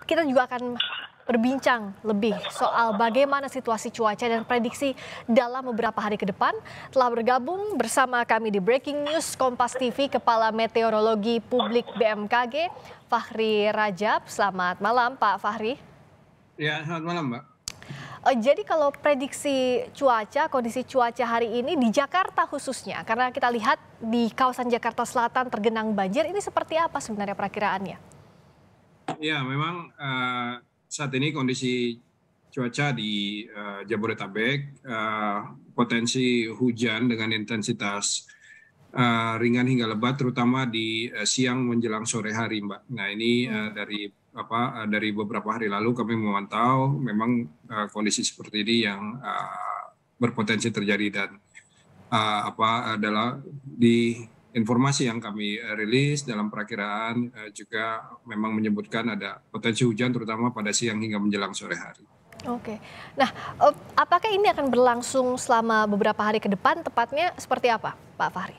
kita juga akan berbincang lebih soal bagaimana situasi cuaca dan prediksi dalam beberapa hari ke depan. Telah bergabung bersama kami di Breaking News Kompas TV Kepala Meteorologi Publik BMKG, Fahri Rajab. Selamat malam Pak Fahri. Ya, selamat malam Mbak. Jadi kalau prediksi cuaca, kondisi cuaca hari ini di Jakarta khususnya, karena kita lihat di kawasan Jakarta Selatan tergenang banjir, ini seperti apa sebenarnya perakiraannya? Ya, memang saat ini kondisi cuaca di Jabodetabek, potensi hujan dengan intensitas ringan hingga lebat, terutama di siang menjelang sore hari, Mbak. Nah, ini dari beberapa hari lalu kami memantau, memang kondisi seperti ini yang berpotensi terjadi dan adalah di informasi yang kami rilis dalam perakiraan juga memang menyebutkan ada potensi hujan terutama pada siang hingga menjelang sore hari. Oke. Nah, apakah ini akan berlangsung selama beberapa hari ke depan, tepatnya seperti apa, Pak Fahri?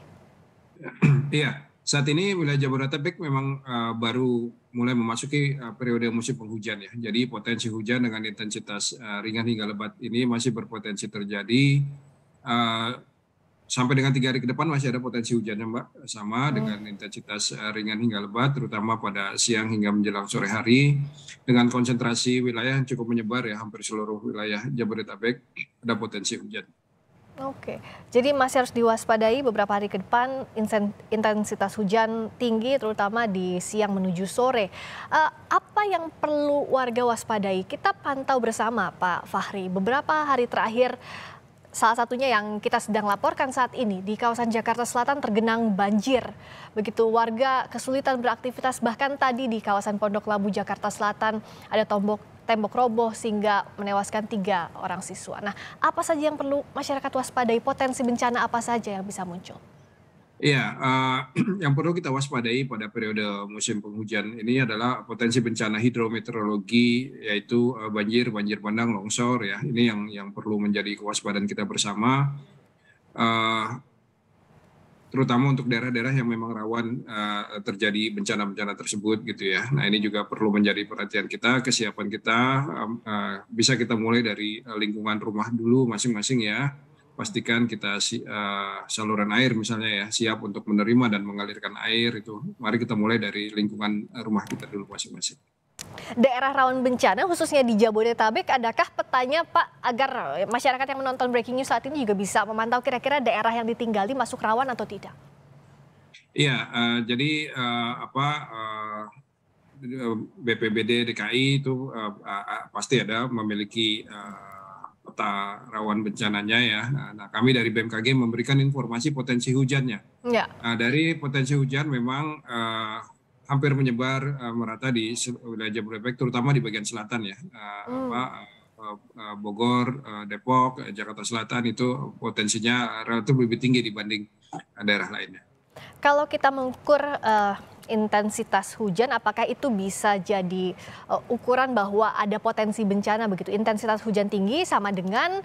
Iya, saat ini wilayah Jabodetabek memang baru mulai memasuki periode musim penghujan ya. Jadi potensi hujan dengan intensitas ringan hingga lebat ini masih berpotensi terjadi. Sampai dengan 3 hari ke depan masih ada potensi hujannya Mbak, sama dengan intensitas ringan hingga lebat, terutama pada siang hingga menjelang sore hari, dengan konsentrasi wilayah yang cukup menyebar ya, hampir seluruh wilayah Jabodetabek ada potensi hujan. Oke, jadi masih harus diwaspadai beberapa hari ke depan intensitas hujan tinggi, terutama di siang menuju sore. Apa yang perlu warga waspadai? Kita pantau bersama Pak Fahri, beberapa hari terakhir salah satunya yang kita sedang laporkan saat ini di kawasan Jakarta Selatan tergenang banjir. Begitu warga kesulitan beraktivitas, bahkan tadi di kawasan Pondok Labu Jakarta Selatan ada tembok roboh sehingga menewaskan 3 orang siswa. Nah, apa saja yang perlu masyarakat waspadai, potensi bencana apa saja yang bisa muncul? Iya, yang perlu kita waspadai pada periode musim penghujan ini adalah potensi bencana hidrometeorologi, yaitu banjir, banjir bandang, longsor ya. Ini yang perlu menjadi kewaspadaan kita bersama, terutama untuk daerah-daerah yang memang rawan terjadi bencana-bencana tersebut gitu ya. Nah, ini juga perlu menjadi perhatian kita, kesiapan kita. Bisa kita mulai dari lingkungan rumah dulu masing-masing ya. Pastikan kita saluran air misalnya ya siap untuk menerima dan mengalirkan air itu. Mari kita mulai dari lingkungan rumah kita dulu masing-masing. Daerah rawan bencana khususnya di Jabodetabek, adakah petanya Pak agar masyarakat yang menonton Breaking News saat ini juga bisa memantau kira-kira daerah yang ditinggali masuk rawan atau tidak? Iya, jadi BPBD DKI itu pasti ada memiliki peta rawan bencananya ya. Nah, kami dari BMKG memberikan informasi potensi hujannya. Ya. Dari potensi hujan memang hampir menyebar merata di wilayah Jabodetabek, terutama di bagian selatan ya. Bogor, Depok, Jakarta Selatan itu potensinya relatif lebih tinggi dibanding daerah lainnya. Kalau kita mengukur intensitas hujan, apakah itu bisa jadi ukuran bahwa ada potensi bencana begitu? Intensitas hujan tinggi sama dengan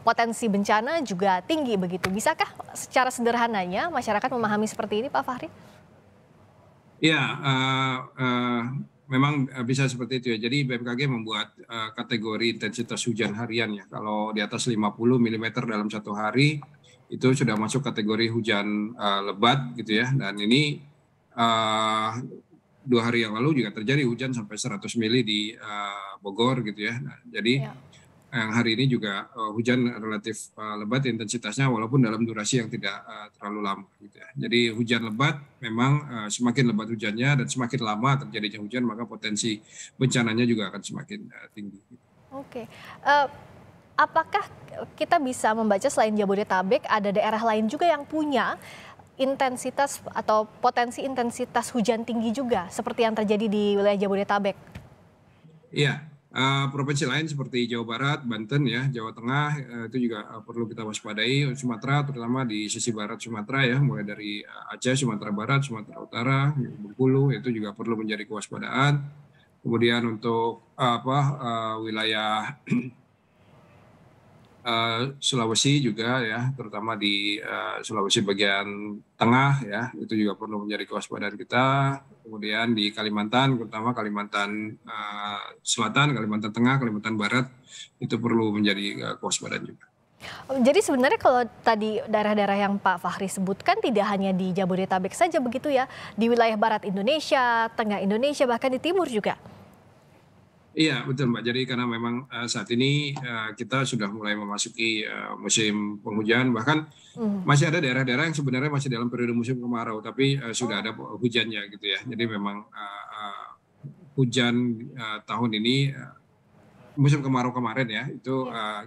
potensi bencana juga tinggi begitu. Bisakah secara sederhananya masyarakat memahami seperti ini, Pak Fahri? Ya, memang bisa seperti itu ya. Jadi BMKG membuat kategori intensitas hujan harian ya. Kalau di atas 50 mm dalam 1 hari itu sudah masuk kategori hujan lebat gitu ya. Dan ini 2 hari yang lalu juga terjadi hujan sampai 100 mm di Bogor gitu ya. Nah, jadi yang hari ini juga hujan relatif lebat intensitasnya walaupun dalam durasi yang tidak terlalu lama gitu ya. Jadi hujan lebat memang semakin lebat hujannya dan semakin lama terjadinya hujan maka potensi bencananya juga akan semakin tinggi. Oke. Apakah kita bisa membaca selain Jabodetabek ada daerah lain juga yang punya intensitas atau potensi intensitas hujan tinggi juga seperti yang terjadi di wilayah Jabodetabek? Iya, provinsi lain seperti Jawa Barat, Banten ya, Jawa Tengah itu juga perlu kita waspadai. Sumatera terutama di sisi barat Sumatera ya, mulai dari Aceh, Sumatera Barat, Sumatera Utara, Bengkulu itu juga perlu menjadi kewaspadaan. Kemudian untuk wilayah Sulawesi juga ya, terutama di Sulawesi bagian tengah ya, itu juga perlu menjadi kewaspadaan kita. Kemudian di Kalimantan, terutama Kalimantan Selatan, Kalimantan Tengah, Kalimantan Barat, itu perlu menjadi kewaspadaan juga. Jadi sebenarnya kalau tadi daerah-daerah yang Pak Fahri sebutkan tidak hanya di Jabodetabek saja begitu ya, di wilayah barat Indonesia, tengah Indonesia, bahkan di timur juga? Iya betul Mbak, jadi karena memang saat ini kita sudah mulai memasuki musim penghujan, bahkan Mhm. masih ada daerah-daerah yang sebenarnya masih dalam periode musim kemarau, tapi sudah Oh, ada hujannya gitu ya. Jadi memang hujan tahun ini musim kemarau kemarin ya itu iya.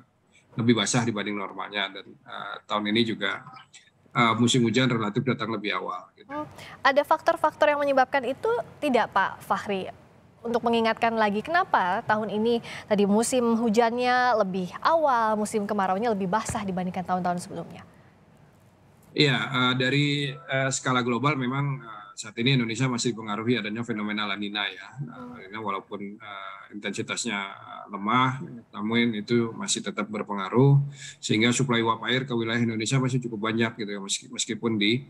lebih basah dibanding normalnya, dan tahun ini juga musim hujan relatif datang lebih awal gitu. Hmm, ada faktor-faktor yang menyebabkan itu tidak Pak Fahri? Untuk mengingatkan lagi kenapa tahun ini tadi musim hujannya lebih awal, musim kemaraunya lebih basah dibandingkan tahun-tahun sebelumnya? Iya, dari skala global memang saat ini Indonesia masih dipengaruhi adanya fenomena La Nina ya. La Mhm. Nina walaupun intensitasnya lemah, namun itu masih tetap berpengaruh sehingga suplai uap air ke wilayah Indonesia masih cukup banyak gitu ya, meskipun di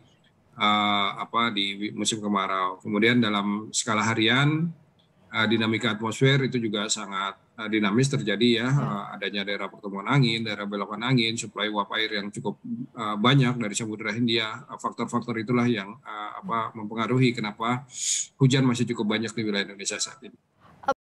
di musim kemarau. Kemudian dalam skala harian dinamika atmosfer itu juga sangat dinamis terjadi ya, Ya. adanya daerah pertemuan angin, daerah belokan angin, suplai uap air yang cukup banyak dari Samudra Hindia. Faktor-faktor itulah yang mempengaruhi kenapa hujan masih cukup banyak di wilayah Indonesia saat ini.